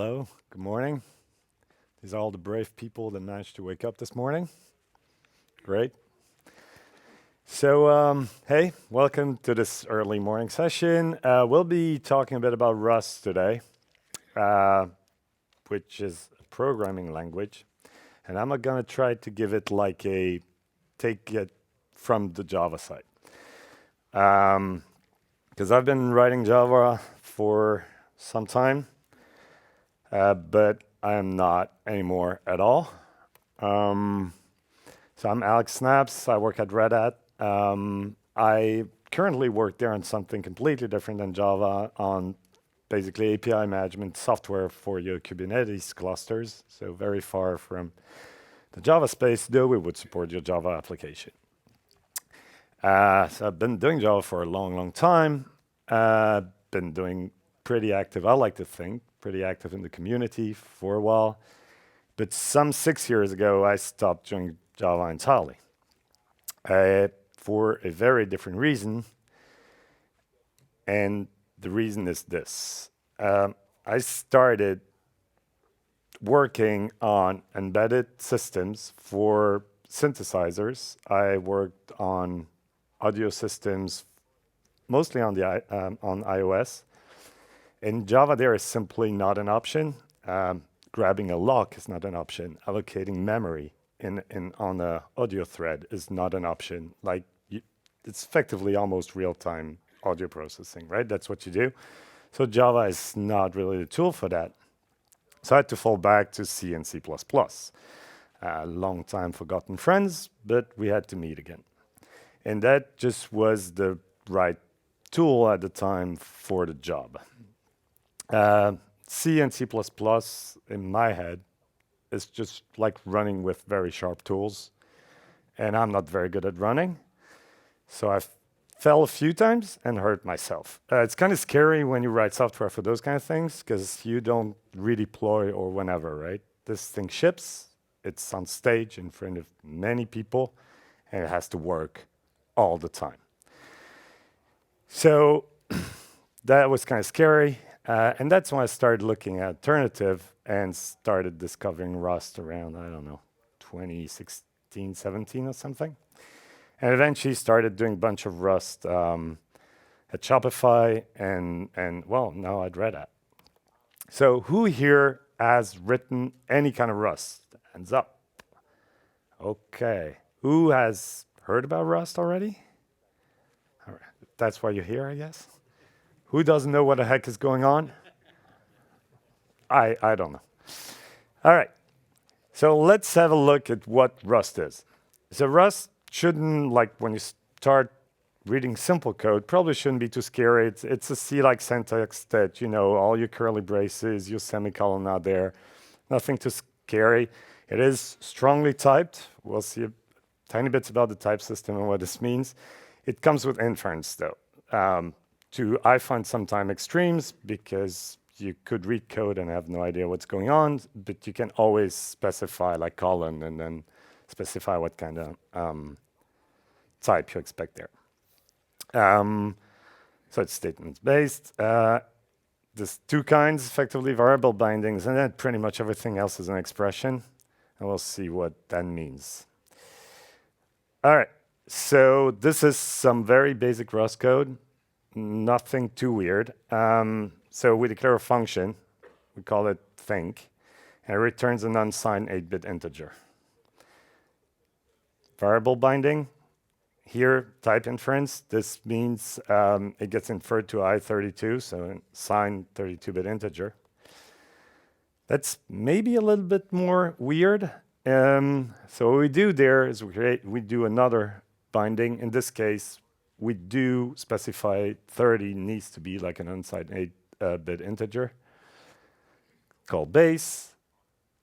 hello. Good morning. These are all the brave people that managed to wake up this morning. Great. So, hey, welcome to this early morning session. We'll be talking a bit about Rust today, which is a programming language. And I'm going to try to give it like take it from the Java side. Because I've been writing Java for some time. But I am not anymore at all. So I'm Alex Snaps. I work at Red Hat. I currently work there on something completely different than Java, on basically API management software for your Kubernetes clusters. So very far from the Java space, though we would support your Java application. So I've been doing Java for a long, long time. Been doing pretty active, I like to think, pretty active in the community for a while. But some 6 years ago, I stopped doing Java entirely for a very different reason. And the reason is this. I started working on embedded systems for synthesizers. I worked on audio systems, mostly on on iOS. In Java, there is simply not an option. Grabbing a lock is not an option. Allocating memory on an audio thread is not an option. It's effectively almost real-time audio processing, right? That's what you do. So Java is not really the tool for that. So I had to fall back to C and C++. Long time forgotten friends, but we had to meet again. And that just was the right tool at the time for the job. C and C++ in my head is just like running with very sharp tools. And I'm not very good at running. So I fell a few times and hurt myself. It's kind of scary when you write software for those kind of things because you don't redeploy or whenever, right? This thing ships, it's on stage in front of many people, and it has to work all the time. So that was kind of scary. And that's when I started looking at alternative and started discovering Rust around, I don't know, 2016, 17 or something. And eventually started doing a bunch of Rust at Shopify and well, now at Red Hat. So who here has written any kind of Rust? Hands up. Okay. Who has heard about Rust already? All right. That's why you're here, I guess. Who doesn't know what the heck is going on? I don't know. All right. So let's have a look at what Rust is. So Rust shouldn't, like when you start reading simple code, probably shouldn't be too scary. It's a C-like syntax that, all your curly braces, your semicolon are there. Nothing too scary. It is strongly typed. We'll see tiny bits about the type system and what this means. It comes with inference, though. I find sometimes extremes because you could read code and have no idea what's going on, but you can always specify like colon and then specify what kind of type you expect there. So it's statements-based. There's two kinds, effectively variable bindings, and then pretty much everything else is an expression. And we'll see what that means. All right, so this is some very basic Rust code. Nothing too weird. So we declare a function. We call it think. And it returns an unsigned 8-bit integer. Variable binding. Here, type inference. This means it gets inferred to I32, so a signed 32-bit integer. That's maybe a little bit more weird. So what we do there is we do another binding. In this case, we do specify 30 needs to be like an unsigned 8-bit integer called base.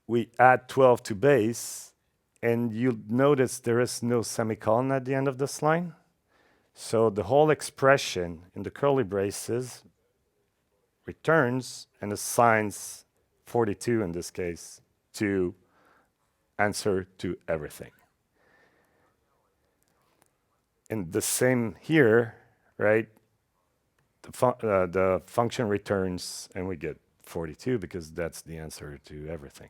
We add 12 to base, and you'll notice there is no semicolon at the end of this line. So the whole expression in the curly braces returns and assigns 42 in this case to answer to everything. And the same here, right? The function returns and we get 42 because that's the answer to everything.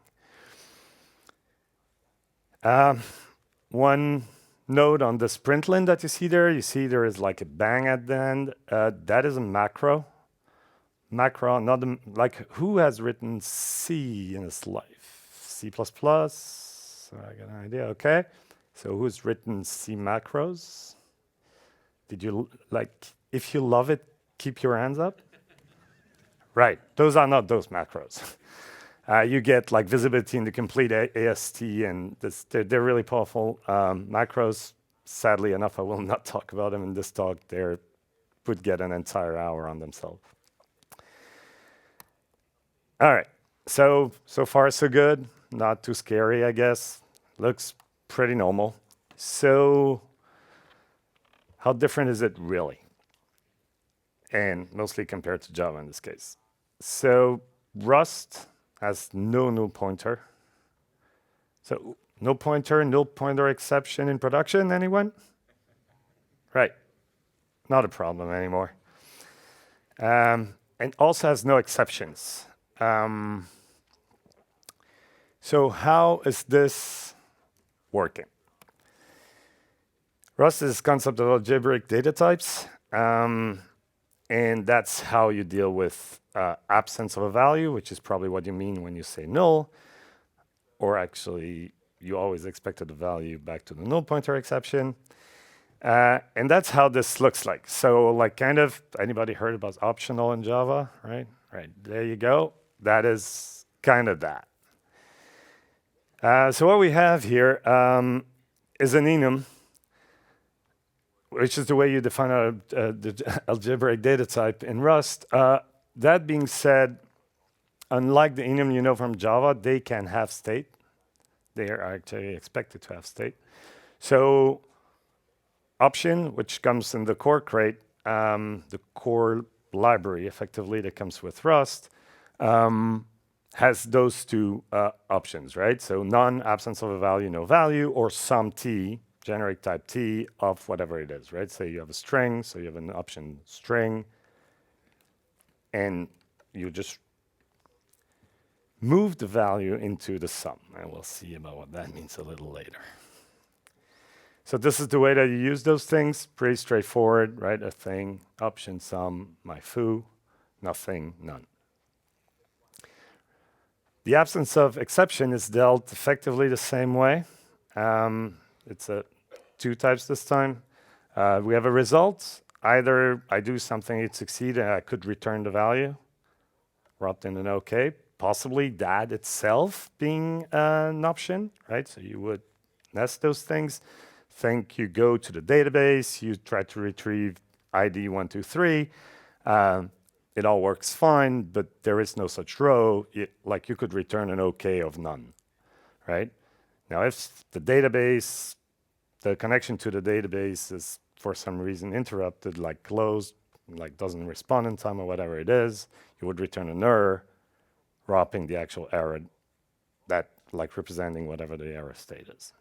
One note on this println that you see there is like a bang at the end. That is a macro. Macro, not like who has written C in his life? C++? So I got an idea, okay. So who's written C macros? Did you, like, if you love it, keep your hands up? Right, those are not those macros. You get like visibility in the complete AST, and they're really powerful macros. Sadly enough, I will not talk about them in this talk. They would get an entire hour on themselves. All right, so far so good. Not too scary, I guess. Looks pretty normal. So how different is it really? And mostly compared to Java in this case. So Rust has no null pointer. So null pointer exception in production, anyone? Right, not a problem anymore. And also has no exceptions. So how is this working? Rust is concept of algebraic data types. And that's how you deal with absence of a value, which is probably what you mean when you say null. Or actually, you always expected the value back to the null pointer exception. And that's how this looks like. So like kind of, anybody heard about optional in Java, right? Right, there you go. That is kind of that. So what we have here is an enum, which is the way you define the algebraic data type in Rust. That being said, unlike the enum you know from Java, they can have state. They are actually expected to have state. So option, which comes in the core crate, the core library, effectively, that comes with Rust, has those two options, right? So none, absence of a value, no value, or some t, generic type t of whatever it is, right? Say you have a string, so you have an option string, and you just move the value into the sum. And we'll see about what that means a little later. So this is the way that you use those things. Pretty straightforward, right? A thing, option, sum, my foo, nothing, none. The absence of exception is dealt effectively the same way. It's two types this time. We have a result. Either I do something, it succeeds, and I could return the value, wrapped in an OK. Possibly that itself being an option, right? So you would nest those things. Think you go to the database, you try to retrieve ID 123. It all works fine, but there is no such row. Like you could return an OK of none, right? Now, if the database, the connection to the database is for some reason interrupted, like closed, like doesn't respond in time or whatever it is, you would return an error, wrapping the actual error, that like representing whatever the error state is.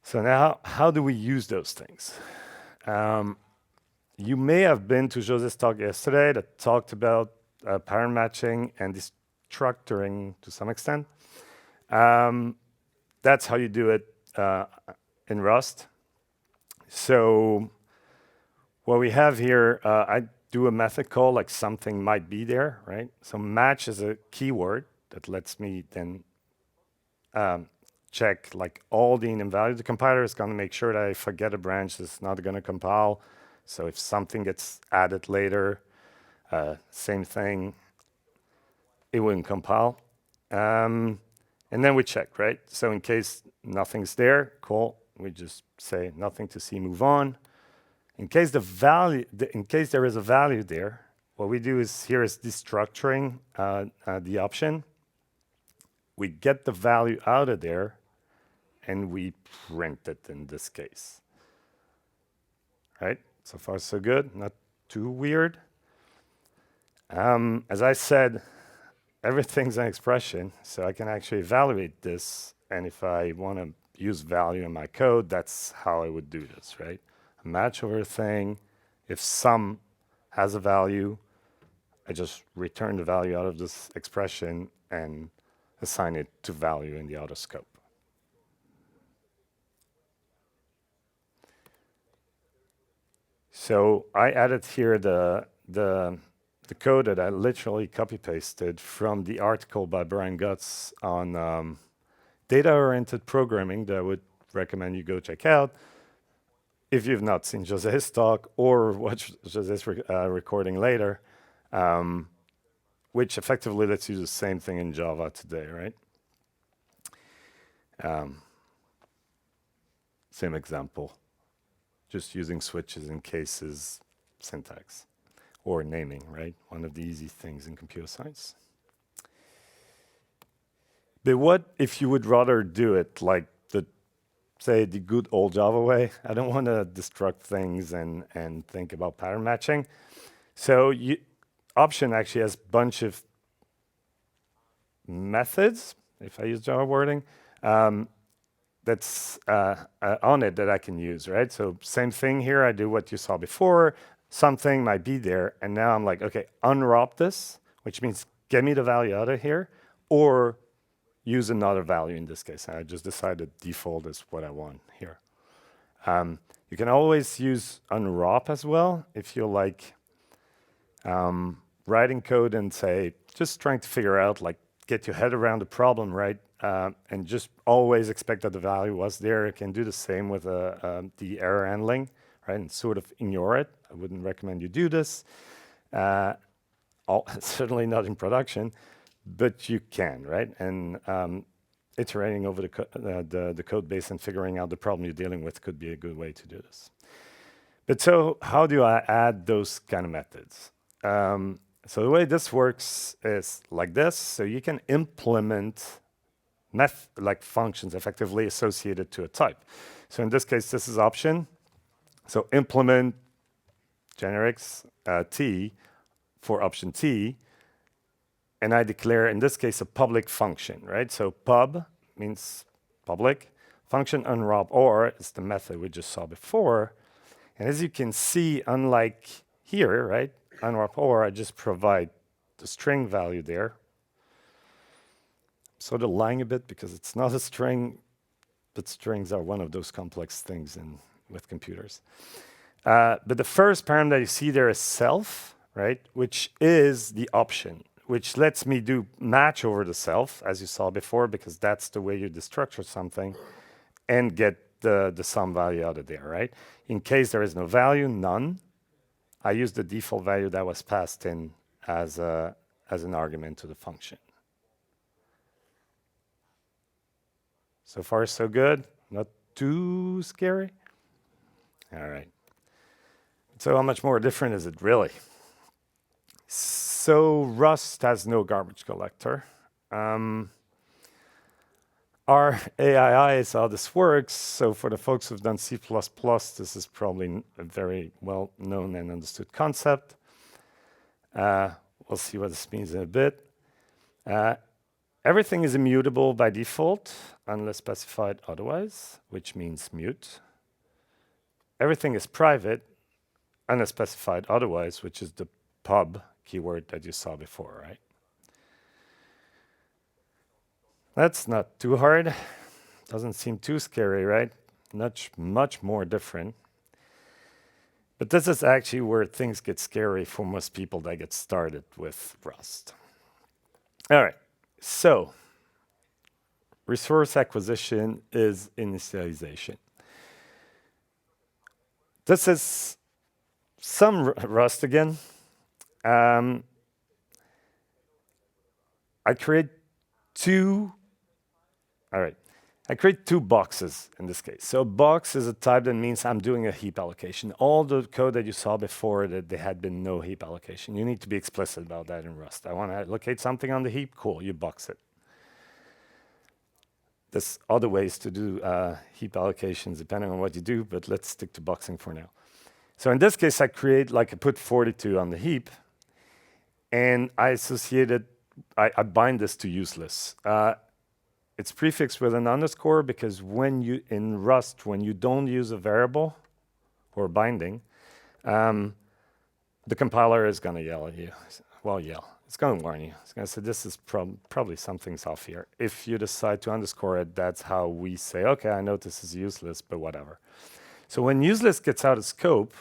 So now, how do we use those things? You may have been to Jose's talk yesterday that talked about pattern matching and destructuring to some extent. That's how you do it in Rust. So what we have here, I do a method call like something might be there, right? So match is a keyword that lets me then check like all the enum values. The compiler is going to make sure that if I get a branch, it's not going to compile. So if something gets added later, same thing, it wouldn't compile. And then we check, right? So in case nothing's there, cool. We just say nothing to see, move on. In case in case there is a value there, what we do is here is destructuring the option. We get the value out of there, and we print it in this case. Right? So far, so good. Not too weird. As I said, everything's an expression, so I can actually evaluate this. And if I want to use value in my code, that's how I would do this, right? A match over a thing. If sum has a value, I just return the value out of this expression and assign it to value in the auto scope. So I added here the code that I literally copy-pasted from the article by Brian Gutz on data-oriented programming that I would recommend you go check out if you've not seen José's talk or watch José's recording later, which effectively lets you do the same thing in Java today, right? Same example, just using switches in cases syntax or naming, right? One of the easy things in computer science. But what if you would rather do it like say the good old Java way? I don't want to destruct things and think about pattern matching. So option actually has a bunch of methods, if I use Java wording, that's on it that I can use, right? So same thing here, I do what you saw before, something might be there, and now I'm like, okay, unwrap this, which means get me the value out of here, or use another value in this case. I just decided default is what I want here. You can always use unwrap as well if you like writing code and say, just trying to figure out, like, get your head around the problem, right? And just always expect that the value was there. You can do the same with the error handling, right? And sort of ignore it. I wouldn't recommend you do this. Certainly not in production, but you can, right? And iterating over the code base and figuring out the problem you're dealing with could be a good way to do this. But so how do I add those kind of methods? So the way this works is like this. So you can implement like functions effectively associated to a type. So in this case, this is option. So implement generics t for option t. And I declare, in this case, a public function, right? So pub means public. Function unwrap or is the method we just saw before. And as you can see, unlike here, right? Unwrap or, I just provide the string value there. I'm sort of lying a bit because it's not a string, but strings are one of those complex things with computers. But the first parameter that you see there is self, right? Which is the option, which lets me do match over the self, as you saw before, because that's the way you destructure something, and get the sum value out of there, right? In case there is no value, none, I use the default value that was passed in as an argument to the function. So far, so good. Not too scary. All right. So how much more different is it really? So Rust has no garbage collector. Our AII is how this works. So for the folks who've done C++, this is probably a very well-known and understood concept. We'll see what this means in a bit. Everything is immutable by default, unless specified otherwise, which means mute. Everything is private, unless specified otherwise, which is the pub keyword that you saw before, right? That's not too hard. Doesn't seem too scary, right? Much more different. But this is actually where things get scary for most people that get started with Rust. All right, so resource acquisition is initialization. This is some Rust again. I create two boxes in this case. So a box is a type that means I'm doing a heap allocation. All the code that you saw before, that there had been no heap allocation. You need to be explicit about that in Rust. I want to allocate something on the heap, cool, you box it. There's other ways to do heap allocations depending on what you do, but let's stick to boxing for now. So in this case, I put 42 on the heap, and I bind this to useless. It's prefixed with an underscore because in Rust, when you don't use a variable or binding, the compiler is going to yell at you. well, yeah, it's going to warn you. It's going to say this is probably something's off here. If you decide to underscore it, that's how we say, okay, I know this is useless, but whatever. So when useless gets out of scope,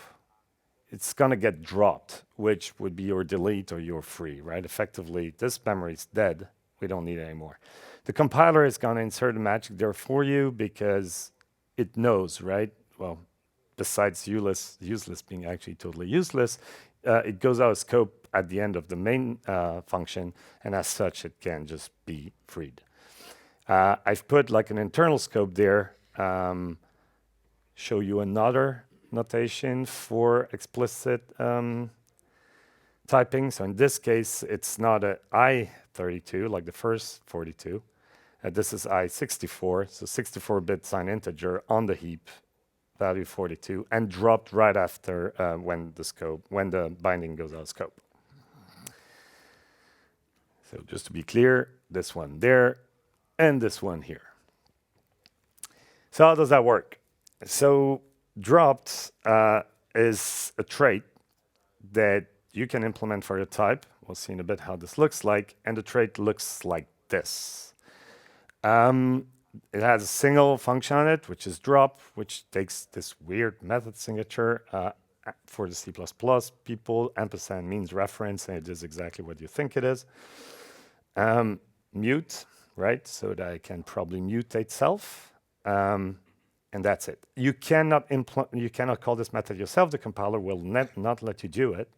it's going to get dropped, which would be your delete or your free, right? Effectively, this memory is dead. We don't need it anymore. The compiler is going to insert a magic there for you because it knows, right? Well, besides useless being actually totally useless, it goes out of scope at the end of the main function, and as such, it can just be freed. I've put like an internal scope there, show you another notation for explicit typing. So in this case, it's not a I32 like the first 42. This is I64, so 64-bit signed integer on the heap, value 42, and dropped right after when the binding goes out of scope. So just to be clear, this one there and this one here. So how does that work? So dropped is a trait that you can implement for your type. We'll see in a bit how this looks like, and the trait looks like this. It has a single function on it, which is drop, which takes this weird method signature for the C++ people. Ampersand means reference, and it is exactly what you think it is. Mute, right? So that I can probably mutate self. And that's it. You cannot call this method yourself. The compiler will not let you do it.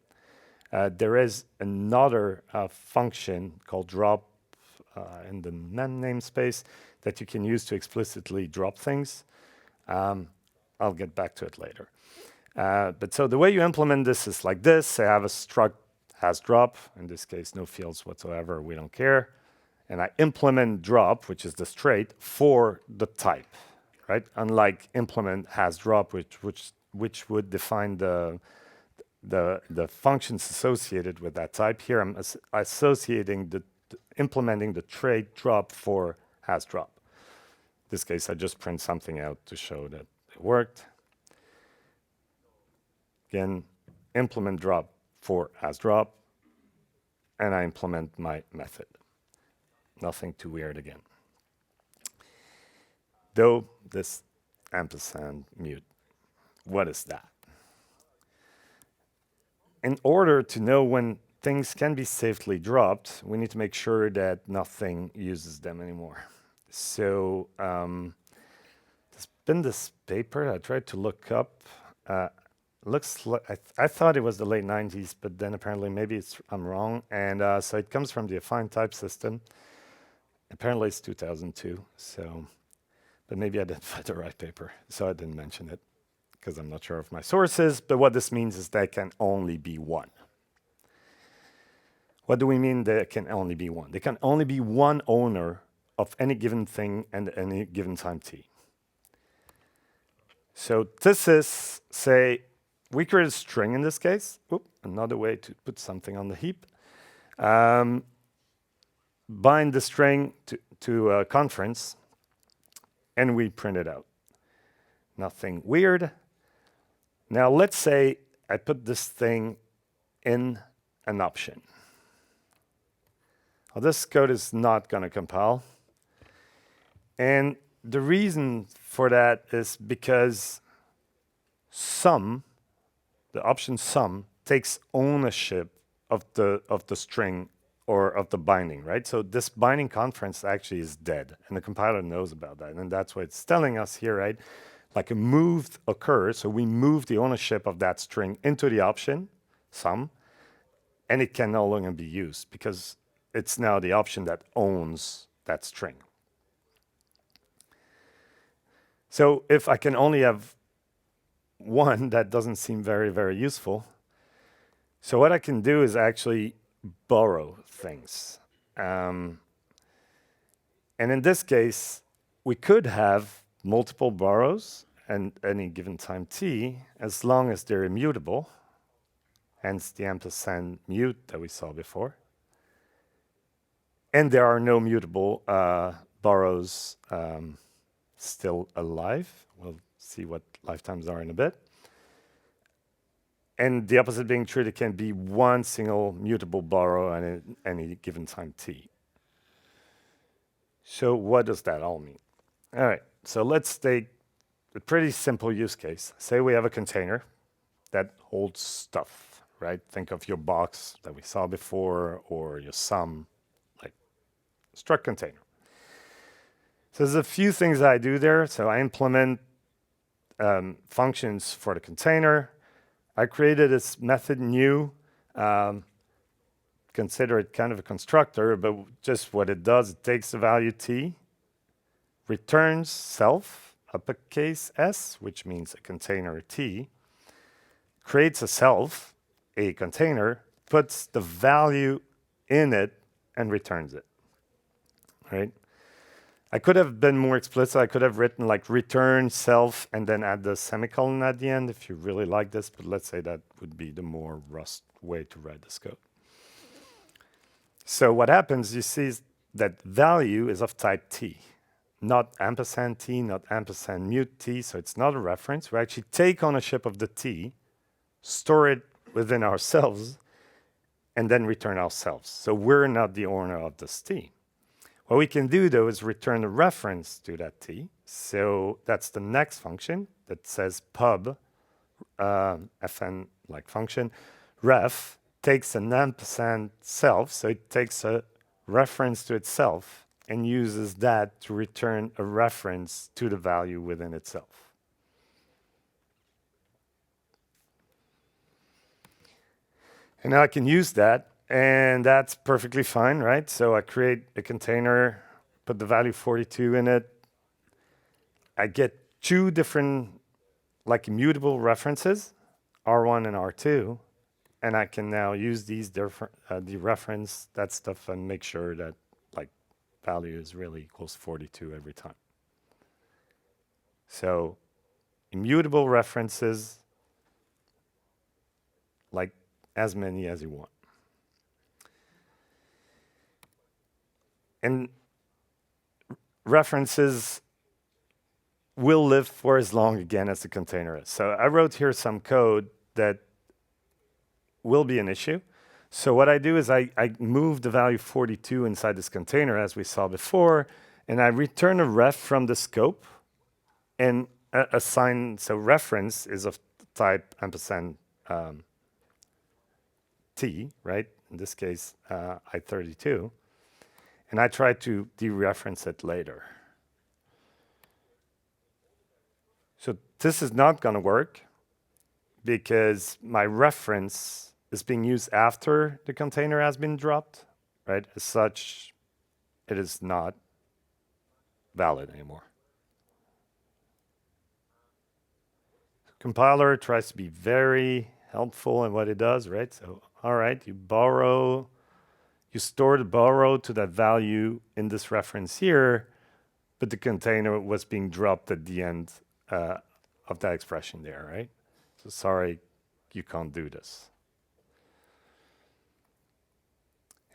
There is another function called drop in the num namespace that you can use to explicitly drop things. I'll get back to it later. But so the way you implement this is like this. I have a struct has drop. In this case, no fields whatsoever. We don't care. And I implement drop, which is this trait, for the type. Right? Unlike implement has drop, which would define the functions associated with that type. Here I'm associating implementing the trait drop for has drop. In this case, I just print something out to show that it worked. Again, implement drop for has drop, and I implement my method. Nothing too weird again. Though this ampersand mute, what is that? In order to know when things can be safely dropped, we need to make sure that nothing uses them anymore. So there's been this paper I tried to look up. Looks like I thought it was the late 90s, but then apparently maybe I'm wrong. And so it comes from the affine type system. Apparently it's 2002. So. But maybe I didn't find the right paper, so I didn't mention it, because I'm not sure of my sources. But what this means is there can only be one. What do we mean there can only be one? There can only be one owner of any given thing and any given time t. So this is, say, we create a string in this case. Another way to put something on the heap. Bind the string to a conference, and we print it out. Nothing weird. Now let's say I put this thing in an option. Well, this code is not going to compile. And the reason for that is because sum, the option sum, takes ownership of the string or of the binding, right? So this binding conference actually is dead, and the compiler knows about that, and that's what it's telling us here, right? Like a move occurs, so we move the ownership of that string into the option, sum, and it can no longer be used because it's now the option that owns that string. So if I can only have one, that doesn't seem very, very useful. So what I can do is actually borrow things. And in this case, we could have multiple borrows at any given time t, as long as they're immutable, hence the ampersand mute that we saw before. And there are no mutable borrows still alive. We'll see what lifetimes are in a bit. And the opposite being true, there can be one single mutable borrow at any given time t. So what does that all mean? All right, so let's take a pretty simple use case. Say we have a container that holds stuff, right? Think of your box that we saw before or your sum, like struct container. So there's a few things I do there. So I implement functions for the container. I created this method new. Consider it kind of a constructor, but just what it does, it takes the value t, returns self, uppercase S, which means a container t, creates a self, a container, puts the value in it, and returns it, right? I could have been more explicit. I could have written like return self and then add the semicolon at the end if you really like this, but let's say that would be the more Rust way to write this code. So what happens, you see that value is of type t, not ampersand t, not ampersand mute t, so it's not a reference. We actually take ownership of the t, store it within ourselves, and then return ourselves. So we're not the owner of this t. What we can do, though, is return a reference to that t. So that's the next function that says pub, fn like function, ref takes an ampersand self, so it takes a reference to itself and uses that to return a reference to the value within itself. And now I can use that, and that's perfectly fine, right? So I create a container, put the value 42 in it. I get two different, like immutable references, R1 and R2, and I can now use these dereference that stuff and make sure that like value is really equals 42 every time. So immutable references, like as many as you want. And references will live for as long again as the container is. So I wrote here some code that will be an issue. So what I do is I move the value 42 inside this container as we saw before, and I return a ref from the scope and assign, so reference is of type ampersand t, right? In this case, I32. And I try to dereference it later. So this is not going to work because my reference is being used after the container has been dropped, right? As such, it is not valid anymore. Compiler tries to be very helpful in what it does, right? So, all right, you store the borrow to that value in this reference here, but the container was being dropped at the end of that expression there, right? So sorry, you can't do this.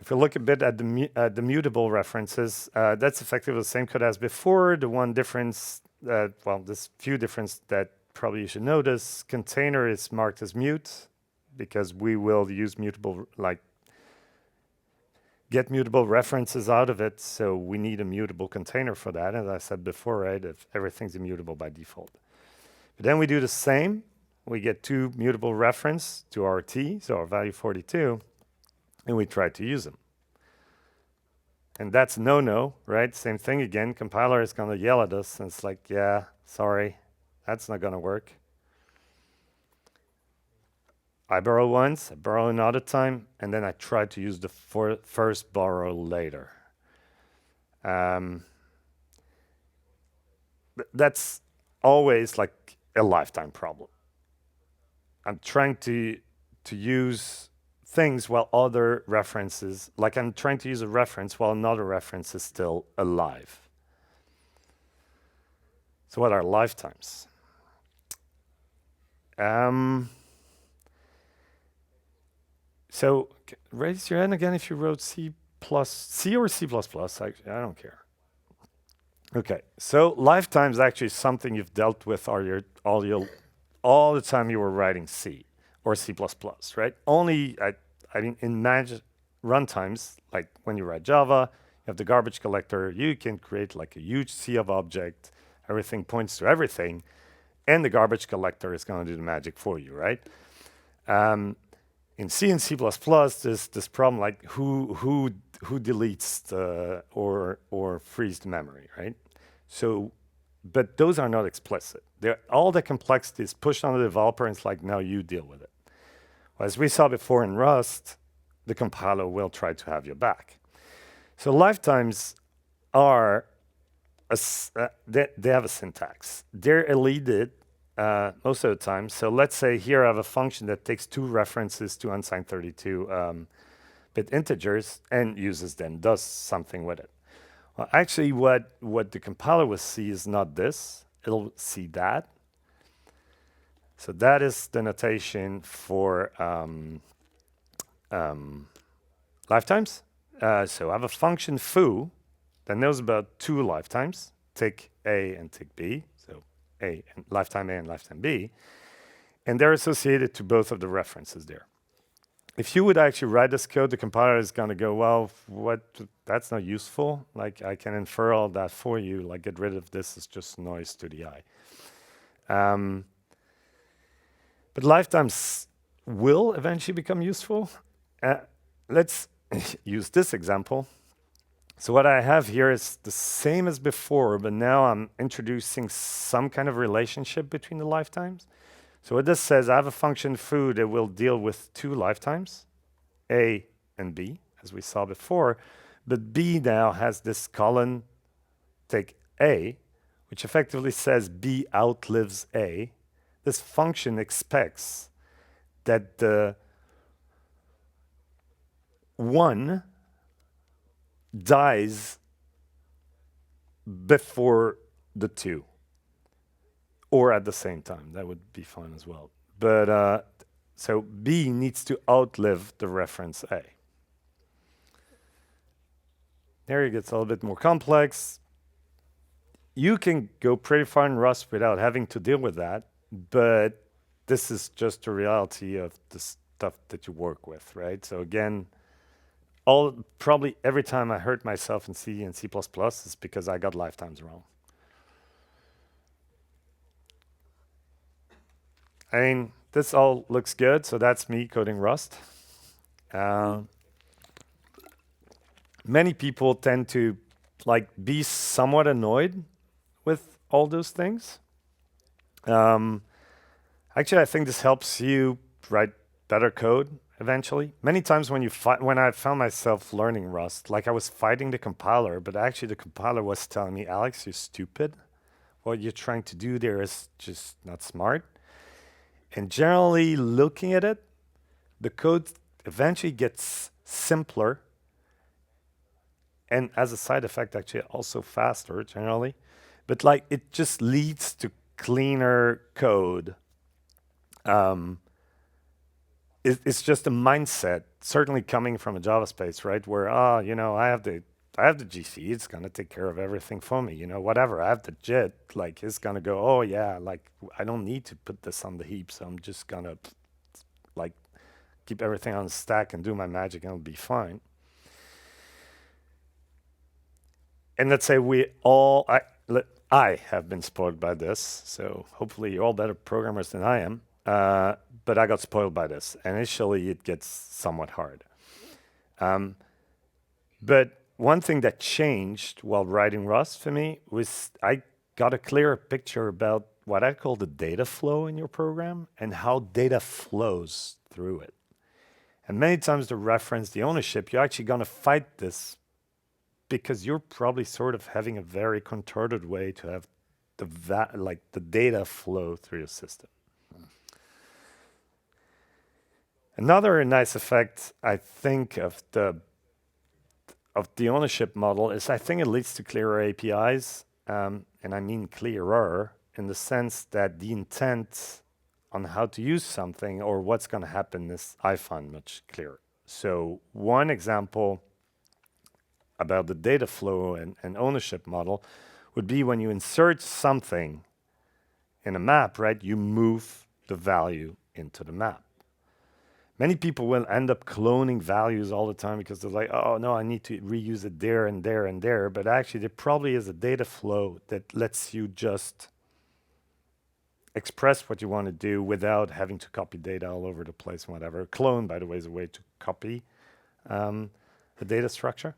If we look a bit at the mutable references, that's effectively the same code as before. The one difference, there's few difference that probably you should notice. Container is marked as mute because we will use mutable, like get mutable references out of it. So we need a mutable container for that. As I said before, right, if everything's immutable by default. But then we do the same. We get two mutable reference to our t, so our value 42, and we try to use them. And that's no, right? Same thing again. Compiler is going to yell at us, and it's like, yeah, sorry, that's not going to work. I borrow once, I borrow another time, and then I try to use the first borrow later. That's always like a lifetime problem. I'm trying to use things while other references, like I'm trying to use a reference while another reference is still alive. So what are lifetimes? So raise your hand again if you wrote C or C++. I don't care. Okay, so lifetime is actually something you've dealt with all the time you were writing C. or C++, right? Only, I mean, in managed runtimes, like when you write Java, you have the garbage collector, you can create like a huge sea of object, everything points to everything, and the garbage collector is going to do the magic for you, right? In C and C++, there's this problem like who deletes or frees the memory, right? So, but those are not explicit. All the complexity is pushed on the developer, and it's like, no, you deal with it. As we saw before in Rust, the compiler will try to have your back. So lifetimes are, they have a syntax. They're elided most of the time. So let's say here I have a function that takes two references to unsigned 32-bit integers and uses them, does something with it. Well, actually, what the compiler will see is not this. It'll see that. So that is the notation for lifetimes. So I have a function foo that knows about two lifetimes, tick A and tick B. So A and lifetime A and lifetime B. And they're associated to both of the references there. If you would actually write this code, the compiler is going to go, well, that's not useful. Like, I can infer all that for you. Like, get rid of this. It's just noise to the eye. But lifetimes will eventually become useful. Let's use this example. So what I have here is the same as before, but now I'm introducing some kind of relationship between the lifetimes. So what this says, I have a function foo that will deal with two lifetimes, A and B, as we saw before. But B now has this colon, take A, which effectively says B outlives A. This function expects that the 1 dies before the 2. Or at the same time, that would be fine as well. But so B needs to outlive the reference A. There it gets a little bit more complex. You can go pretty far in Rust without having to deal with that, but this is just the reality of the stuff that you work with, right? So again, probably every time I hurt myself in C and C++ is because I got lifetimes wrong. I mean, this all looks good, so that's me coding Rust. Many people tend to like be somewhat annoyed with all those things. Actually, I think this helps you write better code eventually. Many times when I found myself learning Rust, like I was fighting the compiler, but actually the compiler was telling me, Alex, you're stupid. What you're trying to do there is just not smart. And generally looking at it, the code eventually gets simpler. And as a side effect, actually also faster generally. But like it just leads to cleaner code. It's just a mindset, certainly coming from a Java space, right? Where, I have the GC, it's gonna take care of everything for me, whatever. I have the JIT, like it's gonna go, oh yeah, like I don't need to put this on the heap, so I'm just gonna like keep everything on the stack and do my magic and it'll be fine. And let's say I have been spoiled by this, so hopefully you're all better programmers than I am. But I got spoiled by this. Initially, it gets somewhat hard. But one thing that changed while writing Rust for me was I got a clearer picture about what I call the data flow in your program and how data flows through it. And many times to reference the ownership, you're actually going to fight this because you're probably sort of having a very contorted way to have the data flow through your system. Another nice effect, I think, of the ownership model is I think it leads to clearer APIs, and I mean clearer in the sense that the intent on how to use something or what's going to happen is, I find, much clearer. So one example about the data flow and ownership model would be when you insert something in a map, right? You move the value into the map. Many people will end up cloning values all the time because they're like, oh no, I need to reuse it there and there and there. But actually, there probably is a data flow that lets you just express what you want to do without having to copy data all over the place and whatever. Clone, by the way, is a way to copy the data structure.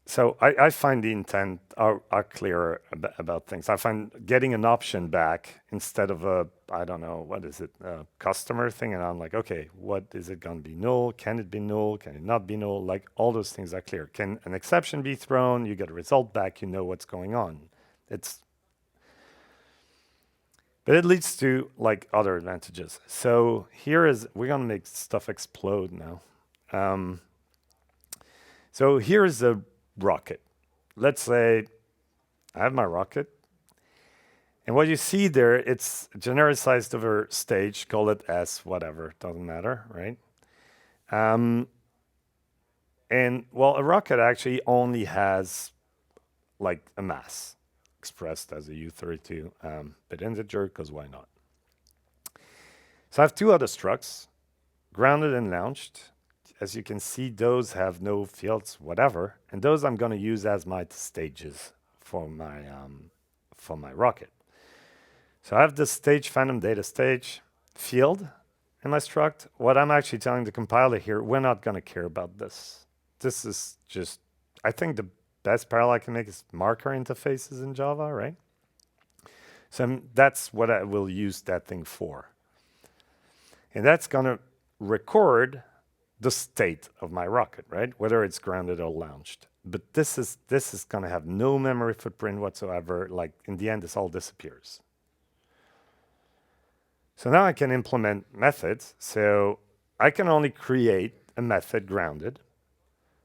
So I find the intent are clearer about things. I find getting an option back instead of a, I don't know, what is it, a customer thing. And I'm like, okay, what is it going to be null? Can it be null? Can it not be null? Like all those things are clear. Can an exception be thrown? You get a result back, you know what's going on. But it leads to like other advantages. So here is, we're going to make stuff explode now. So here's a rocket. Let's say I have my rocket. And what you see there, it's genericized over stage, call it S, whatever, doesn't matter, right? And well, a rocket actually only has like a mass expressed as a U32 bit integer, because why not? So I have two other structs, grounded and launched. As you can see, those have no fields, whatever, and those I'm going to use as my stages for my rocket. So I have this stage phantom data stage field in my struct. What I'm actually telling the compiler here, we're not going to care about this. This is just, I think the best parallel I can make is marker interfaces in Java, right? So that's what I will use that thing for. And that's going to record the state of my rocket, right? Whether it's grounded or launched. But this is going to have no memory footprint whatsoever. Like in the end, this all disappears. So now I can implement methods. So I can only create a method grounded.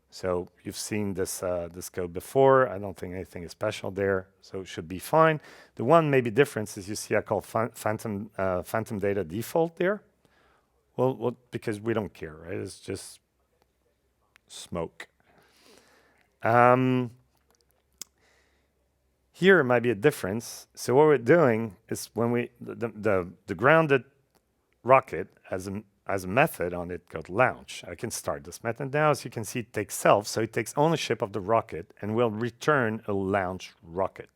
So you've seen this this code before. I don't think anything is special there, so it should be fine. The one maybe difference is you see I call phantom data default there. Well, because we don't care, right? It's just smoke. Here might be a difference. So what we're doing is when we the grounded rocket as a method on it called launch. I can start this method now. As you can see, it takes self, so it takes ownership of the rocket and will return a launch rocket.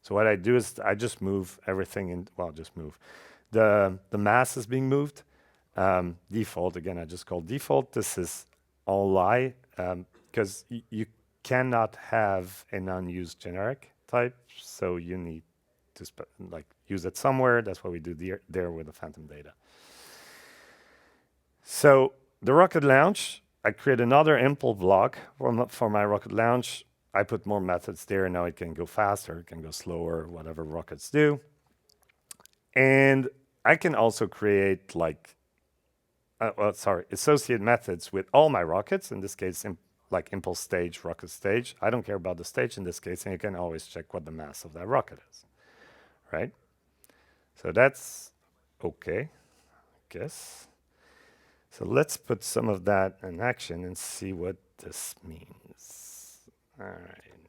So what I do is I just move everything in. Well, just move. The mass is being moved. Default, again, I just call default. This is all lie, because you cannot have an unused generic type, so you need to use it somewhere. That's what we do there with the phantom data. So the rocket launch, I create another impl block for my rocket launch. I put more methods there. Now it can go faster, it can go slower, whatever rockets do. And I can also create associate methods with all my rockets. In this case, like impulse stage, rocket stage. I don't care about the stage in this case, and you can always check what the mass of that rocket is, right? So that's okay, I guess. So let's put some of that in action and see what this means. All right.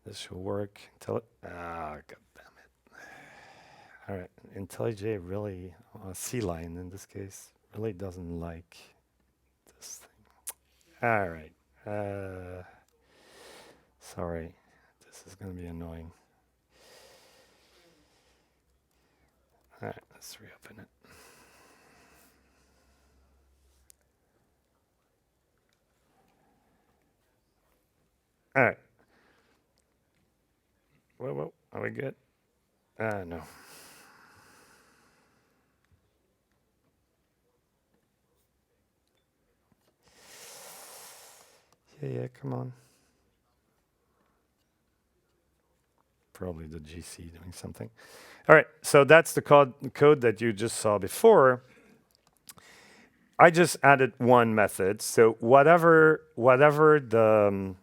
This should work. God damn it. All right. IntelliJ really, C-line in this case, really doesn't like this thing. All right. Sorry. This is going to be annoying. All right. Let's reopen it. All right. Whoa. Are we good? No. Yeah, come on. Probably the GC doing something. All right, so that's the code that you just saw before. I just added one method. So whatever the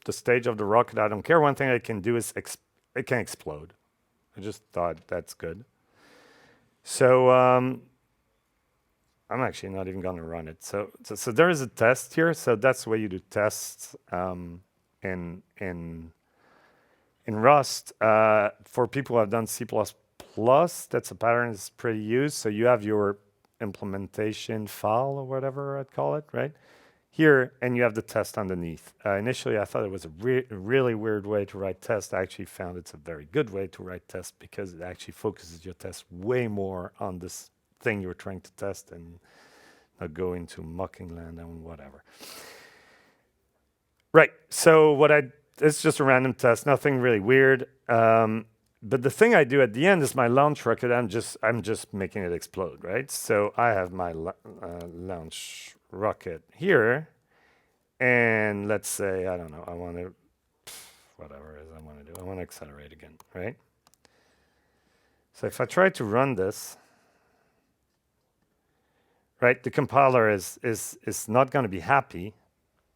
stage of the rocket, I don't care. One thing I can do is it can explode. I just thought that's good. So I'm actually not even going to run it. So there is a test here. So that's the way you do tests in In Rust, for people who have done C++, that's a pattern that's pretty used. So you have your implementation file or whatever I'd call it, right? Here, and you have the test underneath. Initially, I thought it was a really weird way to write test. I actually found it's a very good way to write test because it actually focuses your test way more on this thing you're trying to test and not go into mocking land and whatever. Right, so it's just a random test, nothing really weird. But the thing I do at the end is my launch rocket. I'm just making it explode, right? So I have my launch rocket here, and let's say, I don't know, I want to, whatever it is I want to do, I want to accelerate again, right? So if I try to run this, right, the compiler is not going to be happy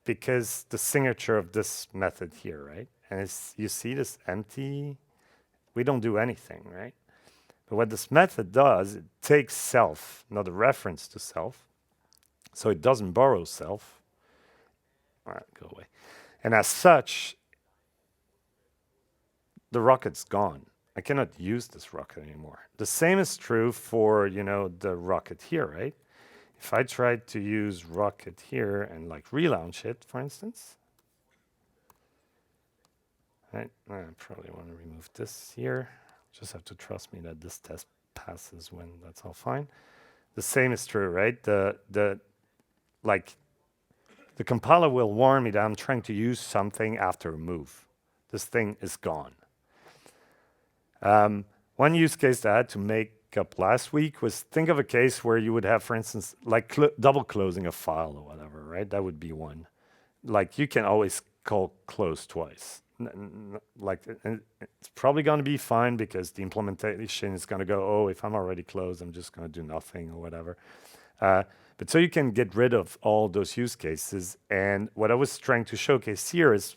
because the signature of this method here, right? And you see this empty, we don't do anything, right? But what this method does, it takes self, not a reference to self. So it doesn't borrow self. All right, go away. And as such, the rocket's gone. I cannot use this rocket anymore. The same is true for, the rocket here, right? If I tried to use rocket here and like relaunch it, for instance, right? I probably want to remove this here. Just have to trust me that this test passes when that's all fine. The same is true, right? The compiler will warn me that I'm trying to use something after a move. This thing is gone. One use case that I had to make up last week was, think of a case where you would have, for instance, like double closing a file or whatever, right? That would be one. Like you can always call close twice. It's probably going to be fine because the implementation is going to go, oh, if I'm already closed, I'm just going to do nothing or whatever. But so you can get rid of all those use cases. And what I was trying to showcase here is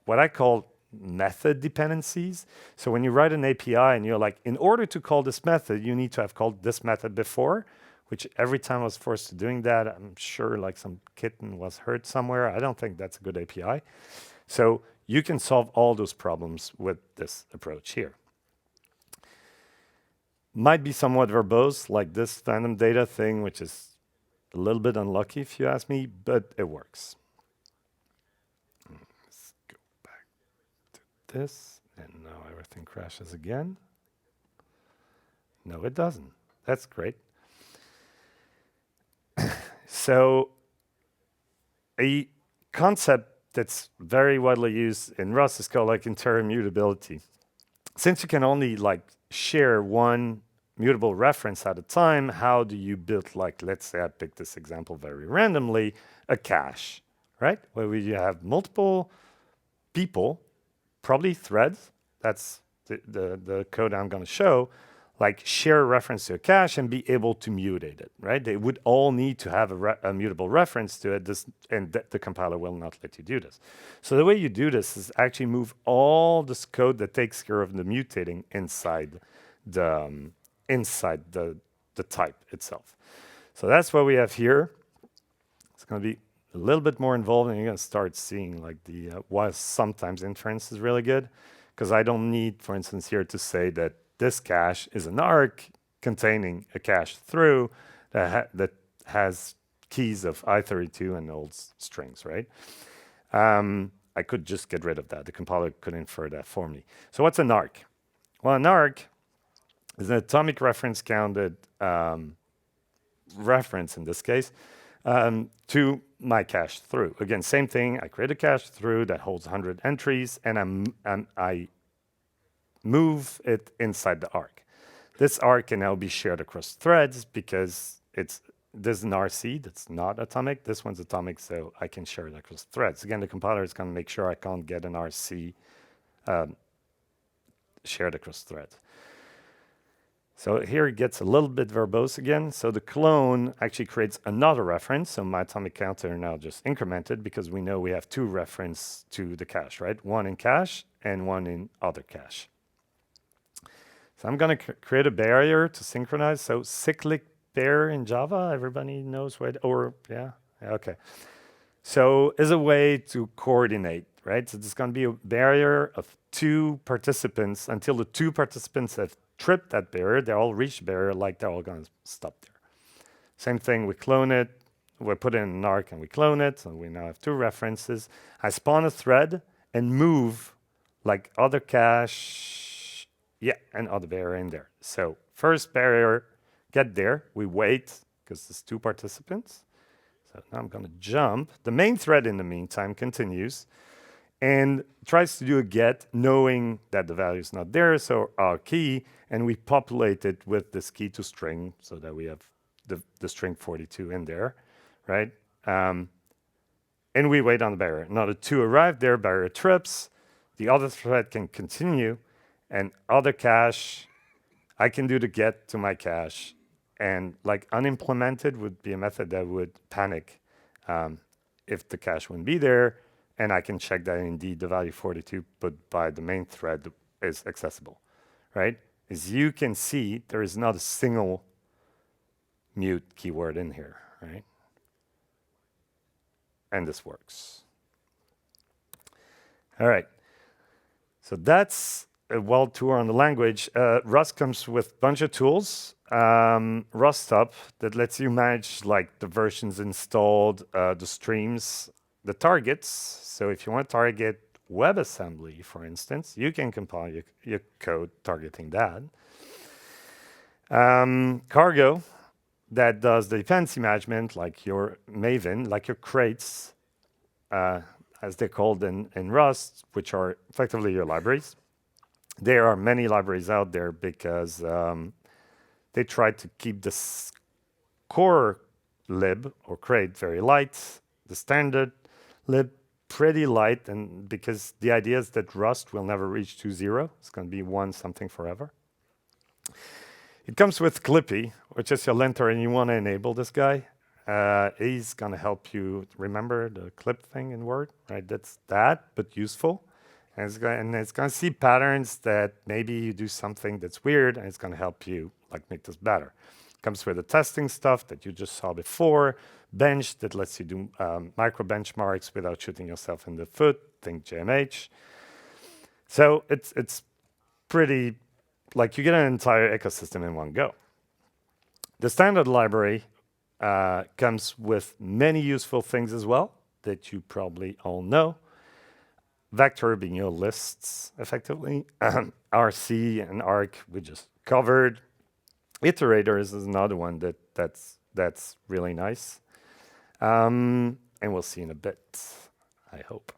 what I call method dependencies. So when you write an API and you're like, in order to call this method, you need to have called this method before, which every time I was forced to doing that, I'm sure like some kitten was hurt somewhere. I don't think that's a good API. So you can solve all those problems with this approach here. Might be somewhat verbose, like this random data thing, which is a little bit unlucky if you ask me, but it works. Let's go back to this, and now everything crashes again. No, it doesn't. That's great. So a concept that's very widely used in Rust is called like interior mutability. Since you can only like share one mutable reference at a time, how do you build, like, let's say I picked this example very randomly, a cache, right? Where we have multiple people, probably threads, that's the code I'm going to show, like share a reference to a cache and be able to mutate it, right? They would all need to have a mutable reference to it, and the compiler will not let you do this. So the way you do this is actually move all this code that takes care of the mutating inside the type itself. So that's what we have here. It's going to be a little bit more involved, and you're going to start seeing like why sometimes inference is really good, because I don't need, for instance, here to say that this cache is an arc containing a cache through that has keys of I32 and old strings, right? I could just get rid of that. The compiler could infer that for me. So what's an arc? Well, an arc is an atomic reference counted reference, in this case, to my cache through. Again, same thing. I create a cache through that holds 100 entries, and I move it inside the arc. This arc can now be shared across threads because there's an RC that's not atomic. This one's atomic, so I can share it across threads. Again, the compiler is going to make sure I can't get an RC shared across threads. So here it gets a little bit verbose again. So the clone actually creates another reference. So my atomic counter now just incremented because we know we have two references to the cache, right? One in cache and one in other cache. So I'm going to create a barrier to synchronize. So cyclic pair in Java, everybody knows what, or yeah, okay. So is a way to coordinate right? So there's going to be a barrier of 2 participants. Until the 2 participants have tripped that barrier, they all reach the barrier, like they're all going to stop there. Same thing, we clone it, we put it in an arc and we clone it, so we now have 2 references. I spawn a thread and move like other cache, and other barrier in there. So first barrier, get there, we wait, because there's 2 participants. So now I'm going to jump. The main thread in the meantime continues and tries to do a get, knowing that the value is not there, so our key, and we populate it with this key to string so that we have the string 42 in there, right? And we wait on the barrier. Now the 2 arrive there, barrier trips, the other thread can continue, and other cache, I can do the get to my cache, and like unimplemented would be a method that would panic if the cache wouldn't be there, and I can check that indeed the value 42 put by the main thread is accessible, right? As you can see, there is not a single mute keyword in here, right? And this works. All right. So that's a world tour on the language. Rust comes with a bunch of tools. Rust-up that lets you manage like the versions installed, the streams, the targets. So if you want to target WebAssembly, for instance, you can compile your code targeting that. Cargo that does the dependency management, like your Maven, like your crates, as they're called in Rust, which are effectively your libraries. There are many libraries out there because they try to keep the core lib or crate very light, the standard lib pretty light, and because the idea is that Rust will never reach 2.0. It's going to be 1 something forever. It comes with Clippy, which is your linter, and you want to enable this guy. He's going to help you remember the clip thing in Word, right? That's that, but useful. And it's going to see patterns that maybe you do something that's weird, and it's going to help you like make this better. Comes with the testing stuff that you just saw before. Bench that lets you do micro benchmarks without shooting yourself in the foot. Think JMH. So it's pretty, like you get an entire ecosystem in one go. The standard library comes with many useful things as well that you probably all know. Vector being your lists, effectively. RC and arc we just covered. Iterators is another one that's really nice. And we'll see in a bit, I hope.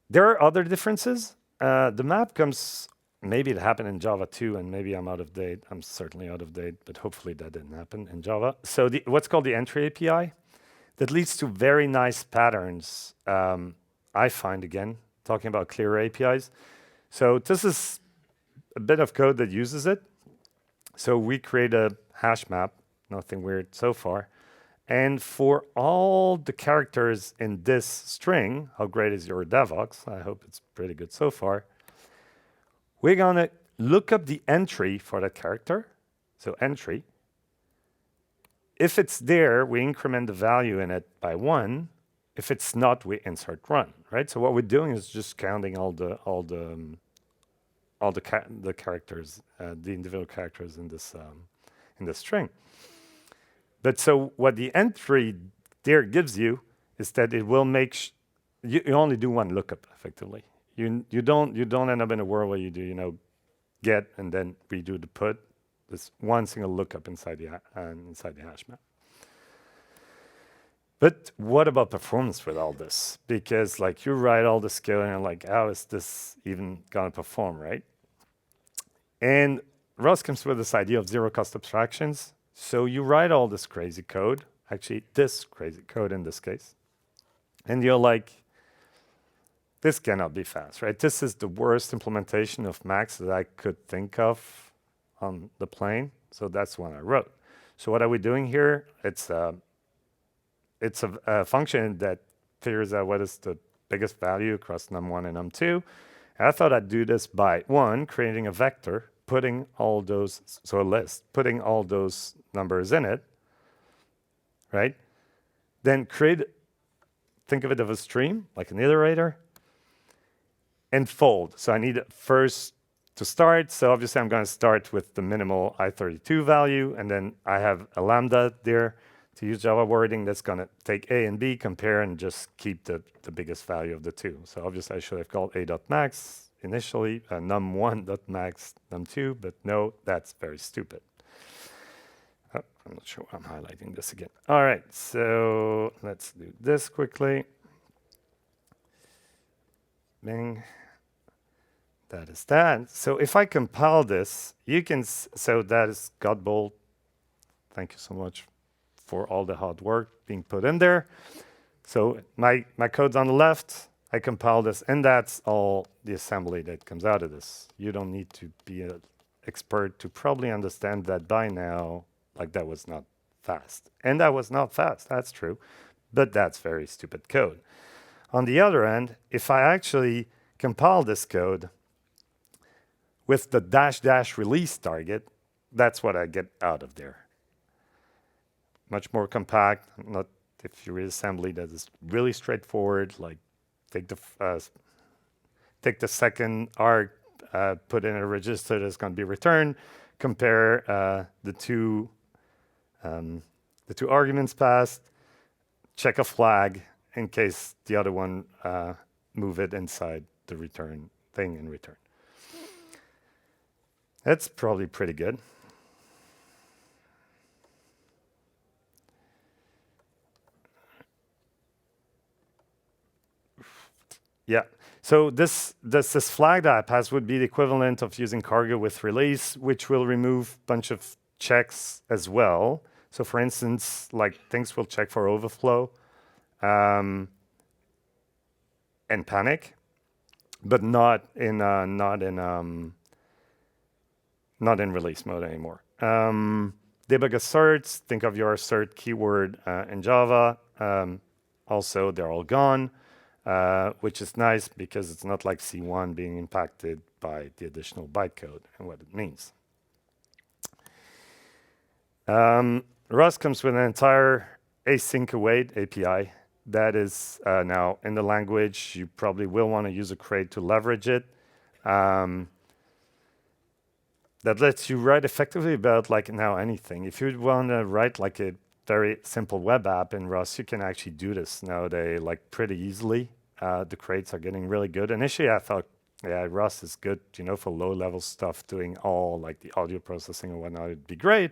There are other differences. The map comes, maybe it happened in Java too, and maybe I'm out of date. I'm certainly out of date, but hopefully that didn't happen in Java. So what's called the entry API, that leads to very nice patterns, I find, again, talking about clear APIs. So this is a bit of code that uses it. So we create a hash map, nothing weird so far. And for all the characters in this string, how great is your devox? I hope it's pretty good so far. We're going to look up the entry for that character. So entry. If it's there, we increment the value in it by 1. If it's not, we insert run, right? So what we're doing is just counting all the characters, the individual characters in this string. But so what the entry there gives you is that it will make you only do one lookup effectively. You don't end up in a world where you do get and then redo the put. There's one single lookup inside the hash map. But what about performance with all this? Because like you write all this code and you're like, how is this even gonna perform, right? And Rust comes with this idea of zero cost abstractions. So you write all this crazy code, actually this crazy code in this case, and you're like, this cannot be fast, right? This is the worst implementation of Max that I could think of on the plane. So that's what I wrote. So what are we doing here? It's a function that figures out what is the biggest value across num1 and num2. And I thought I'd do this by, 1, creating a vector, putting all those, so a list, putting all those numbers in it, right? Then create think of it as a stream, like an iterator, and fold. So I need first to start. So obviously I'm going to start with the minimal I32 value, and then I have a lambda there, to use Java wording, that's going to take A and B, compare, and just keep the biggest value of the two. So obviously I should have called A.max initially, num1.max num2, but no, that's very stupid. Oh, I'm not sure why I'm highlighting this again. All right, so let's do this quickly. Bing. That is that. So if I compile this, you can, so that is Godbolt. Thank you so much for all the hard work being put in there. So my code's on the left, I compile this, and that's all the assembly that comes out of this. You don't need to be an expert to probably understand that by now, like that was not fast. And that was not fast, that's true, but that's very stupid code. On the other end, if I actually compile this code with the -- release target, that's what I get out of there. Much more compact, not if you read assembly, that is really straightforward, like take the second arg, put in a register that's going to be returned, compare the two arguments passed, check a flag in case the other one move it inside the return thing in return. That's probably pretty good. Yeah, so this flag that I pass would be the equivalent of using cargo with release, which will remove a bunch of checks as well. So for instance, like things will check for overflow and panic, but not in release mode anymore. Debug asserts, think of your assert keyword in Java. Also, they're all gone. Which is nice because it's not like C1 being impacted by the additional bytecode and what it means. Rust comes with an entire async await API that is now in the language. You probably will want to use a crate to leverage it. That lets you write effectively about like now anything. If you want to write like a very simple web app in Rust, you can actually do this nowadays like pretty easily. The crates are getting really good. Initially, I thought, yeah, Rust is good, for low-level stuff, doing all like the audio processing and whatnot. It'd be great,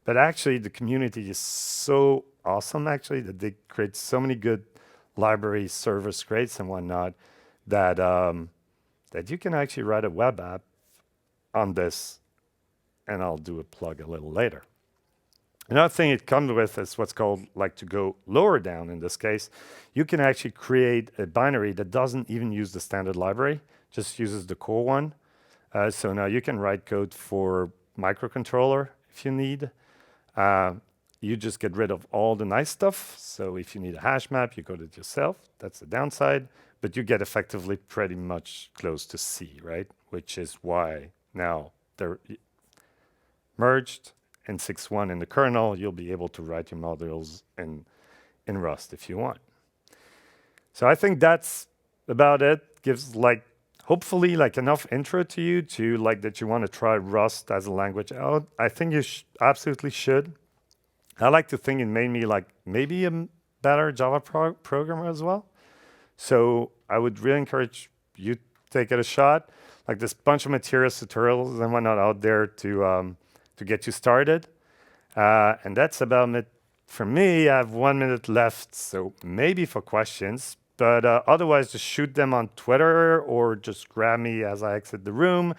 but actually, the community is so awesome. Actually, that they create so many good libraries, servers, crates, and whatnot that that you can actually write a web app on this, and I'll do a plug a little later. Another thing it comes with is what's called, like to go lower down in this case, you can actually create a binary that doesn't even use the standard library, just uses the core one. So now you can write code for microcontroller if you need. You just get rid of all the nice stuff. So if you need a hash map, you code it yourself. That's the downside. But you get effectively pretty much close to C, right? Which is why now they're merged. In 6.1 in the kernel, you'll be able to write your modules in Rust if you want. So I think that's about it. Gives like hopefully like enough intro to you to like that you want to try Rust as a language out. I think you absolutely should. I like to think it made me like maybe a better Java programmer as well. So I would really encourage you to take it a shot. Like there's a bunch of materials, tutorials, and whatnot out there to get you started. And that's about it for me. I have 1 minute left, so maybe for questions. But otherwise, just shoot them on Twitter or just grab me as I exit the room.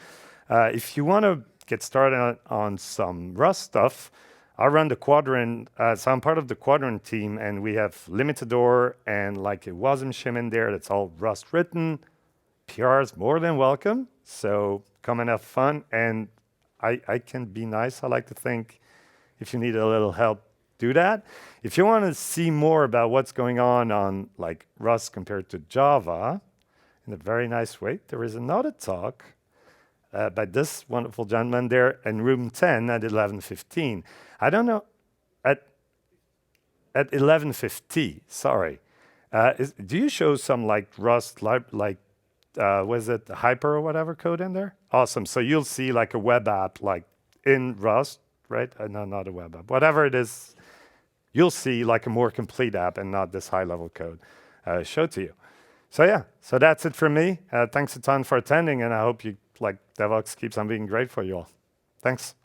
If you want to get started on some Rust stuff, I run the Quadrant. So I'm part of the Quadrant team, and we have Limitador and like a WASM shim in there that's all Rust written. PR is more than welcome. So come and have fun. And I can be nice. I like to think if you need a little help, do that. If you want to see more about what's going on like Rust compared to Java, in a very nice way, there is another talk by this wonderful gentleman there in room 10 at 11:15. I don't know, at 11:50, sorry. Do you show some like Rust, was it Hyper or whatever code in there? Awesome. So you'll see like a web app like in Rust, right? No, not a web app. Whatever it is, you'll see like a more complete app and not this high-level code showed to you. So yeah, so that's it from me. Thanks a ton for attending, and I hope you like DevOps keeps on being great for you all. Thanks.